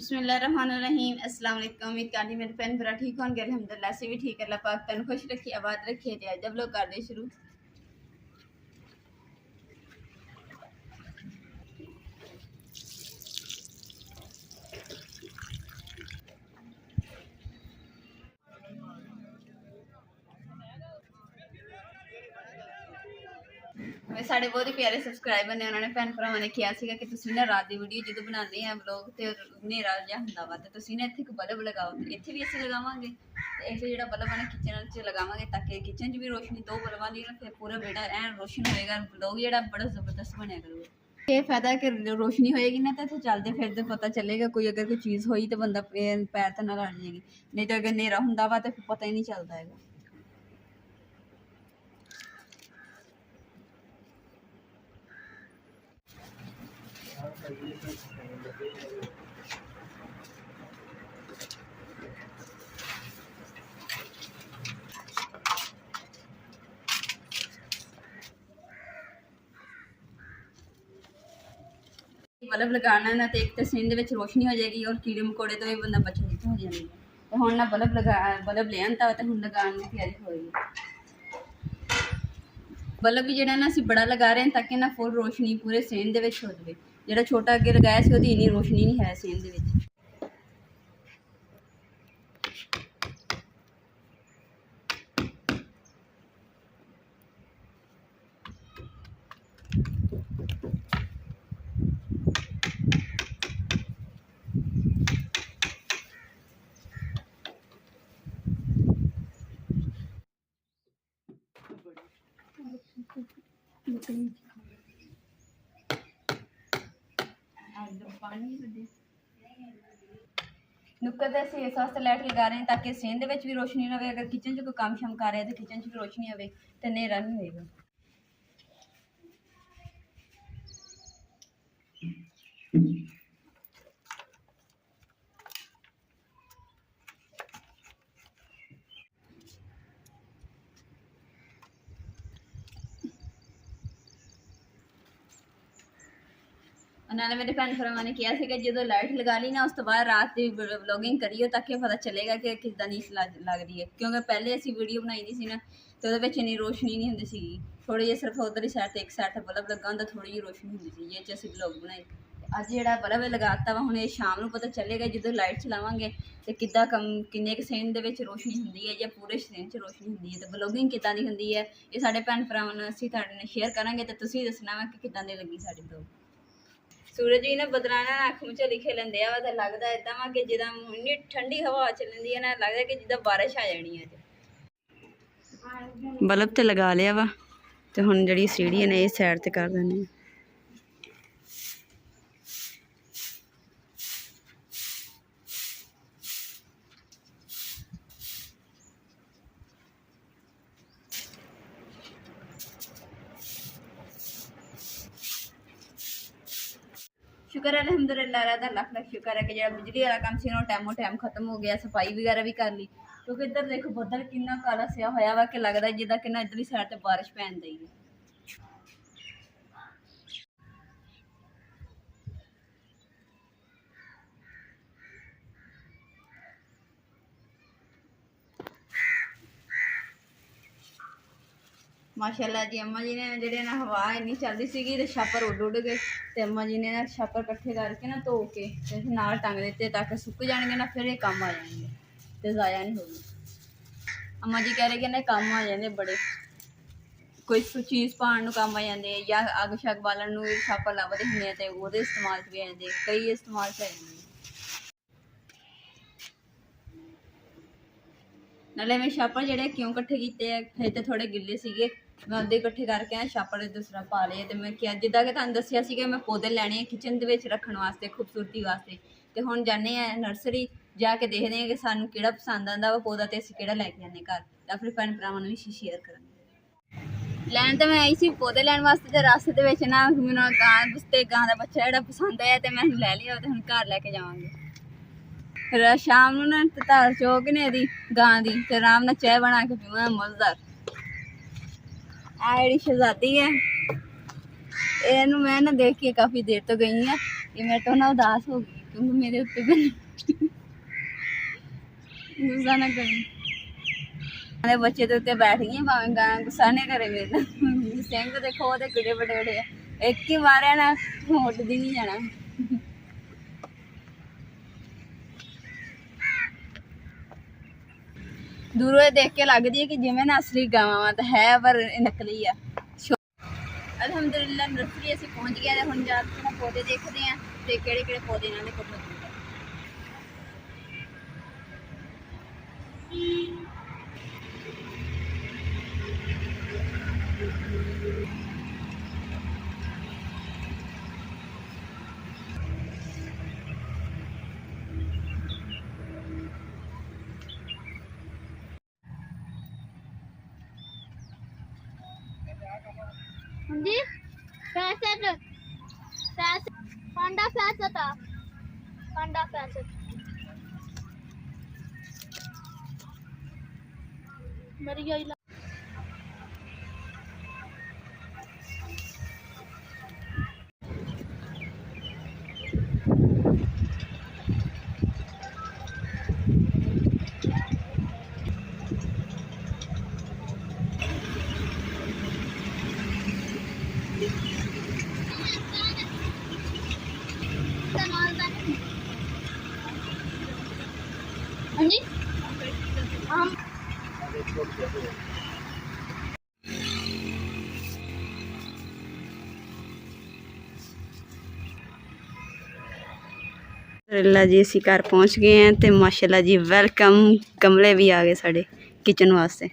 बिस्मिल्लाहिर्रहमानिर्रहीम अस्सलाम वालेकुम। उम्मीद करती मेरे भैन भरा ठीक होंगे। अल्हम्दुलिल्लाह से भी ठीक। अल्लाह पाक तन खुश रखिए, आबाद रखिए। ते जब लोग कर दे शुरू साढ़े बहुत ही प्यारे सबसक्राइबर ने उन्होंने भैन भरावां ने किया सीगा कि तुसीं ना रात की वीडियो जो बनाते हैं ब्लॉग तो हनेरा जिहा हुंदा वा ते तुसीं ना इत्थे एक बल्ब लगाओ। इत्थे भी असीं लगावांगे ते इत्थे जेह्ड़ा बल्ब है ना किचन च लगावांगे ताकि किचन च भी रोशनी दो बल्बां दी ना फिर पूरा बेड़ा ऐन रोशन होएगा। ब्लॉग जेह्ड़ा बड़ा जबरदस्त बनेआ करूगा। ये फायदा कि रोशनी होएगी ना तो इत्थे चलदे फिरदे पता चलेगा कोई अगर कोई चीज़ होई तो बंदा पैर तो ना लड़ जाएगी, नहीं तो अगर हनेरा हुंदा वा तो फिर पता ही नहीं चलता हैगा। बल्ब लगाना ना तो एक तो सीन दे रोशनी हो जाएगी और कीड़े मकोड़े तो भी बंदा बचा जिता हो जाएगा। तो हुण ना बल्ब ले आंदा तो हुण लगाने की तैयारी होएगी। बल्ब भी जेड़ा ना असीं बड़ा लगा रहे हैं ताकि ना फुल रोशनी पूरे सेन दे विच हो जाए। जेड़ा छोटा अगे लगाया सी ओहदी इन्नी रोशनी नहीं है सेन दे विच। नुक्कर असीं इस वास्ते लाइट लगा रहे हैं ताकि सेन दे विच भी रोशनी रहे। अगर किचन च कोई काम शम कर रहे हैं तो किचन च भी रोशनी आवे तो हनेरा नहीं होएगा। नाले मेरे भैन भरावां ने किया कि जो लाइट लगा ली ना उस तो बाद रात की व्लॉगिंग करियो ताकि पता चलेगा कि किदा नीस लग रही है। क्योंकि पहले असी वीडियो बनाई दी सी ना तो इन्नी रोशनी नहीं होंदी सी, थोड़ी जी सिर्फ उधर ही सैड एक सैड बल्ब लगा होंदा, थोड़ी जी रोशनी होंदी सी जे असीं व्लॉग बनाए। अज जेह्ड़ा बल्ब लगाता वा हुण ये शाम नूं पता चलेगा जो लाइट चलावांगे तो किदा कम किन्ने क सेन दे विच रोशनी हुंदी है या पूरे सेन च रोशनी हुंदी है तो व्लॉगिंग किदां दी हुंदी है ये साडे भैन भरावां नाल असीं तुहाडे नाल शेयर करांगे तो तुसीं दस्सना वा कि किदां दी लगी साडी व्लॉग। सूरज भी ना बदलाना अख मुझे लिखे लेंदे आ तो लगता इदा वा कि जिदा इन्नी ठंडी हवा चलती है ना लगता कि जिदा बारिश आ जानी है। बल्ब तो लगा लिया वा तो हुण जिहड़ी सीढ़ी है ना ये साइड ते कर देनी। शुक्र है अल्हम्दुलिल्लाह दा लख लख शुक्र है कि जो बिजली वाला काम से टाइमों टाइम खत्म हो गया, सफाई वगैरह भी कर ली। क्योंकि इधर देखो बदल कितना काला सिया होया वा कि लगता जिदा कि ना इधरली साइड ते बारिश पैन दी है। माशाल्लाह जी अम्मा जी ने जेह्ड़े ना हवा इन्नी चलदी सीगी ते छापर उड्ड गए ते अम्मा जी ने ना छापर कट्ठे करके ना धो के ते नाल टंग दित्ते ताकि सुक जाएंगे ना फिर ये काम आ जाएंगे ते ज़ाया नहीं होगी। अम्मा जी कह रहे कि ना काम आ जाते बड़े, कोई चीज़ पाने नूं काम आ जाते या अग शग बालन नूं छापर लभदे हुंदे ते ओहदे इस्तेमाल च भी आ जाते, कई इस्तेमाल च आ जाते। नाले मैं छापर जेह्ड़े क्यों कट्ठे कीते थे तो थोड़े गिले सीगे मैं उदे कट्ठे करके ना छापर दूसरा पा लिए तो मैं क्या जिदा कि तुहानूं दस्सिया सी कि मैं पौधे लैने किचन दे विच रखण वास्ते खूबसूरती वास्ते ते हुण जाने नर्सरी जाके देखदे हैं कि सानूं केह्ड़ा पसंद आंदा वा पौधा ते असीं केह्ड़ा लैके आने घर ते अपने भैन भरावां नूं भी शेयर करांगे। लैन तो मैं आई सी पौधे लैन वास्ते ते रास्ते दे विच ना मैनूं गां दा बच्चा जेह्ड़ा पसंद आया ते मैं लै लिया ते हुण घर लैके जावांगे। फिर शाम नूं ना धार चोग ने दी गां दी ते आराम नाल चाय बना के पीवां मज़ेदार। आ जेह्ड़ी शहजादी है इहनूं मैं ना देख के काफ़ी देर तो गई हाँ, ये मेरे तो ना उदास हो गई। क्योंकि मेरे उत्ते भी गुस्सा ना करी। मेरे बच्चे तो उत्ते बैठ गए भावें गां गुस्सा नहीं करे मेरे सिंह देखो वो किड़े बड़े बड़े एक ही मारे ना उड्डदी नहीं जाना। दूरों देख के लगती है कि जिमें ना असली गावां तो है पर नकली आ। अलहमदुलिल्लाह नर्सरी असीं पहुंच गए हैं। हुण जाके ना पौधे देखते हैं तो किहड़े किहड़े पौधे इन्हां दे कोल मौजूद है। जी पैंसठ पांडा 65 पांडा 65 मरी गई। हाँ जी हम अल्लाह जी असी घर पहुँच गए हैं तो माशाल्लाह जी वेलकम गमले भी आ गए साढ़े किचन वास्ते।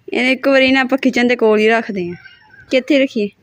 इन्हें एक बारी ना आप किचन के कोल ही रखते हैं। कितने रखिए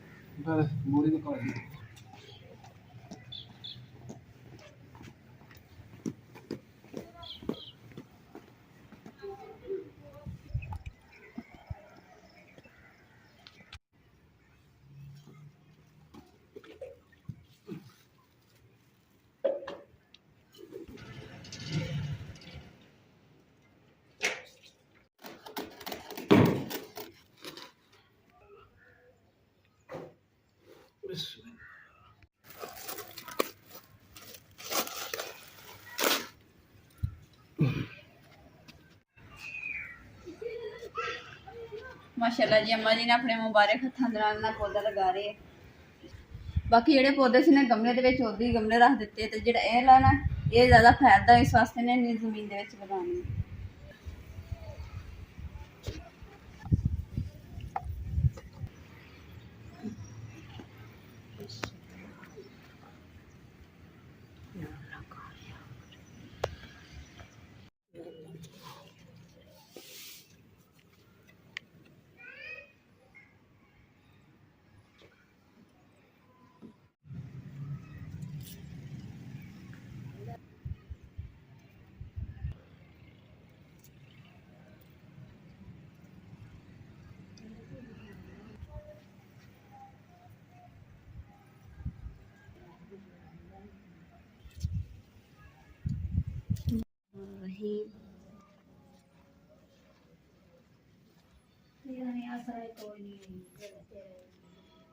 माशाल्लाह जी अम्मा जी ने अपने मुबारक हत्थों के नाल ना पौधा लगा रहे हैं। बाकी ਜਿਹੜੇ पौधे से ने गमले ਦੇ ਵਿੱਚ ਉਦੋਂ ਹੀ गमले रख ਦਿੱਤੇ ਤੇ ਜਿਹੜਾ ਇਹ ਲਾਣਾ ਇਹ ਜ਼ਿਆਦਾ ਫਾਇਦਾ ਇਸ ਵਾਸਤੇ ਨੇ ਨਹੀਂ ਜ਼ਮੀਨ ਦੇ ਵਿੱਚ ਲਗਾਉਣੀ।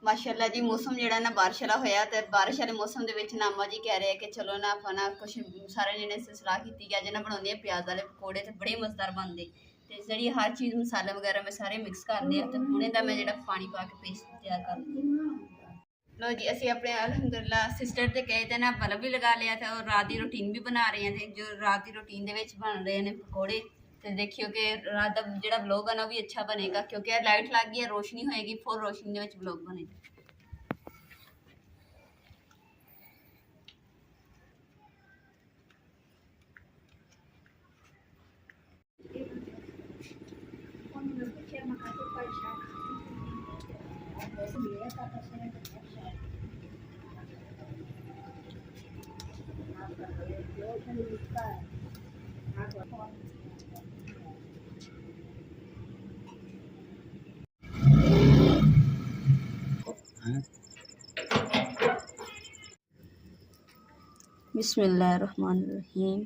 माशाल्लाह जी मौसम ਜਿਹੜਾ ਨਾ ਬਾਰਿਸ਼ ਵਾਲਾ ਹੋਇਆ ਤੇ ਬਾਰਿਸ਼ ਵਾਲੇ ਮੌਸਮ ਦੇ ਵਿੱਚ ਨਾ ਅम्मा जी ਕਹਿ ਰਹੇ ਕਿ ਚਲੋ ਨਾ ਆਪਾਂ ਨਾ ਕੁਝ ਸਾਰੇ ਜਣੇ ਸਲਾਹ ਕੀਤੀ ਕਿ ਅੱਜ ਨਾ ਬਣਾਉਂਦੇ ਆ ਪਿਆਜ਼ ਵਾਲੇ ਪਕੌੜੇ ਤੇ ਬੜੇ ਮਜ਼ੇਦਾਰ ਬਣਦੇ ਤੇ ਜਿਹੜੀ ਹਰ ਚੀਜ਼ ਮਸਾਲੇ ਵਗੈਰਾ ਮੈਂ ਸਾਰੇ ਮਿਕਸ ਕਰਦੇ ਆ ਤੇ ਹੁਣੇ ਦਾ ਮੈਂ ਜਿਹੜਾ ਪਾਣੀ ਪਾ ਕੇ ਪੇਸਟ ਤਿਆਰ ਕਰ ਲਈ। लो जी असी अपने अलहमदुलिल्लाह सिस्टर ते कहे थे ना बल्ब भी लगा लिया था और रात की रूटीन भी बना रहे हैं जो रात की रूटीन के बन रहे हैं पकौड़े। तो देखियो कि रात का जो ब्लॉग है ना वो भी अच्छा बनेगा क्योंकि लाइट लग गई है रोशनी होएगी फुल रोशनी के ब्लॉग बनेगा। बिस्मिल्लाहिर्रहमानिर्रहीम।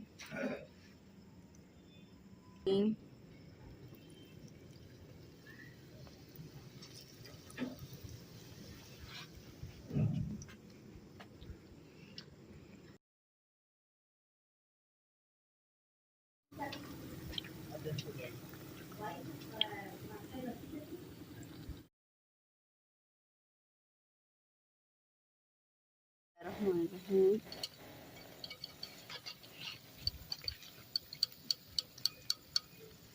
बिस्मिल्लाहिर्रहमानिर्रहीम।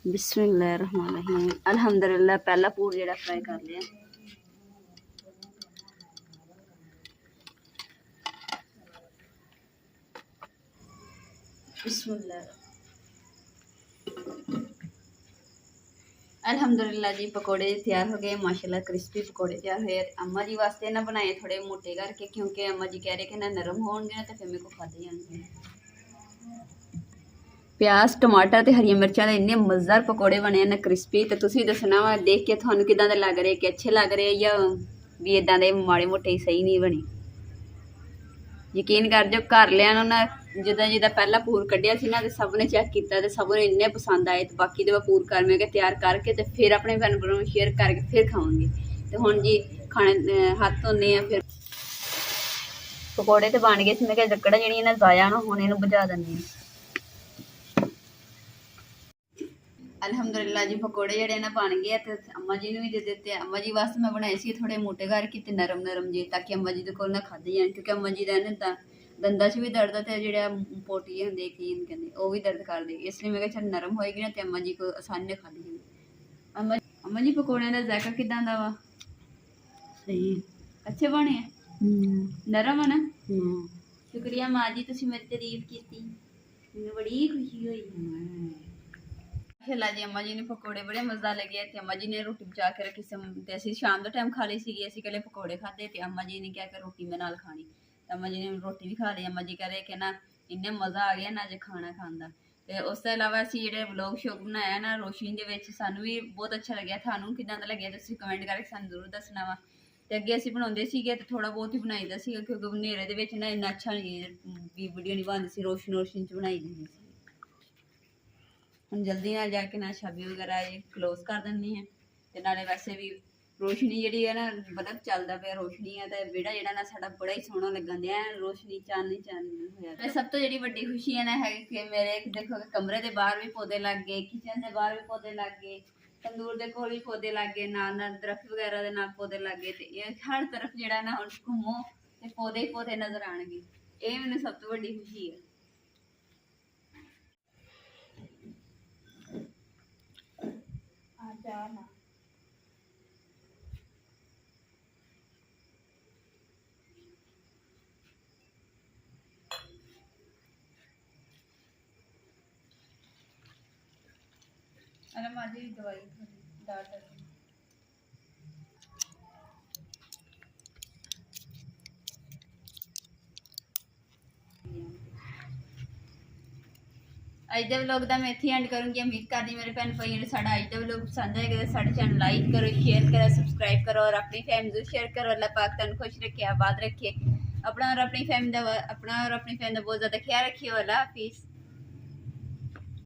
बिस्मिल्लाहिर्रहमानिर्रहीम। अल्हम्दुलिल्लाह पहला पूर जेड़ा फ्राई कर लिया। बिस्मिल्लाह। अल्हम्दुलिल्लाह जी पकौड़े तैयार हो गए माशाल्लाह, क्रिस्पी पकौड़े तैयार हुए। अम्मा जी वास्ते ना बनाए थोड़े मोटे करके, क्योंकि अम्मा जी कह रहे कि ना नरम होंगे ना तो फिर मेरे को खाते जाएंगे। प्याज टमाटर ते हरिया मिर्चा दे इन्ने मज़ेदार पकौड़े बने ना क्रिस्पी। तो तुसीं दसना वा देख के थानू किदां दे लग रहे, कि अच्छे लग रहे या भी इदां दे माड़े मोटे सही नहीं बने। यकीन कर जो घर लिया ना जिदा जिदा पहला पूर कढ़िया सी ना, सब ने चेक किया, सब ने इन्ने पसंद आए। तो बाकी तो पूर कर मैं तैयार करके तो फिर अपने भैन भरावां शेयर करके फिर खावांगे। तो हुण जी खाने हाथ धोने आ। फिर पकौड़े तो बन गए, मैं लकड़ा जी ना जाया ना, हुण इहनूं बुझा दिंदी हां। अल्हम्दुलिल्लाह जी पकौड़े जेडे ना बन गए। तो अम्मा जी ने भी दे दिते। अम्मा जी वास्ते मैं बनाए सी थोड़े मोटे करके ते नरम नरम जे, ताकि अम्मा जी दे कोल ना खाधे जान, क्योंकि अम्मा जी दा ना दंदा च भी दर्द है, ते जेड़ा पोटी होंदे की कहंदे ओह भी दर्द करदे, इसलिए मैं चल नरम होएगी ना ते अम्मा जी को आसानी नाल खाधी जाए। अम्मा जी पकौड़े दा जायका किदां दा वा? सही अच्छे बने नरम है ना। शुक्रिया माँ जी, तुसीं मेरी तारीफ कीती, मैनूं बड़ी खुशी हुई। माशाल्लाह जी अम्मा जी ने पकौड़े बड़े मज़ेदार लगे। ते अम्मा जी ने रोटी बचा के रखी ते असीं शाम का टाइम खा ली सी। असीं कल्ले पकौड़े खाधे ते अम्मा जी ने क्या कि रोटी मैं नाल खानी। ते अम्मा जी ने रोटी भी खा ली। अम्मा जी कह रहे कि ना इन्ना मज़ा आ गया ना अज खाना खान दा। ते उस तो इलावा असीं जेह्ड़े व्लॉग शोग बनाया ना रोशनी दे विच, सानूं भी बहुत अच्छा लग्या। थानूं किदां दा लग्गेआ तुसीं कमेंट करके सानूं जरूर दस्सना वा। ते अग्गे असीं बनाउंदे सीगे ते थोड़ा बहुत ही बनाई दा सीगा, क्योंकि हनेरे दे विच ना इन्ना अच्छा नहीं वीडियो नहीं बनदी सी, रोशनी रोशनी च बनाई दी सी। हम जल्दी नाल जाके ना छाबी वगैरह ये क्लोज कर दिंदी हैं। ते नाले वैसे भी रोशनी जी है ना बल्ब चलता पे रोशनी है, तो बेड़ा जो ना साडा बड़ा ही सोहना लगन दिया रोशनी चाननी चाननी होया। सब तो जी बड़ी खुशी है ना है कि मेरे देखो कमरे के बाहर भी पौधे लग गए, किचन के बाहर भी पौधे लग गए, तंदूर के कोल भी पौधे लग गए, नाल दरख्त वगैरह के नाल पौधे लग गए। तो हर तरफ जो ना हम घूमो तो पौधे ही पौधे नजर आएंगे। ये मैंने सब तो बड़ी खुशी है। अरे माजी दवाई डॉक्टर अज के व्लॉग का मैं इत्थे एंड करूँगी। उम्मीद करती मेरे भैन भाइयों ने साडा अज का व्लॉग पसंद आएगा। साडे चैनल लाइक करो, शेयर करो, सबसक्राइब करो और अपनी फैमिली को शेयर करो। अल्लाह पाक तुहानू खुश रखे, आबाद रखे। अपना और अपनी फैमिली का बहुत ज़्यादा ख्याल रखिए। अल्लाह हाफिज़।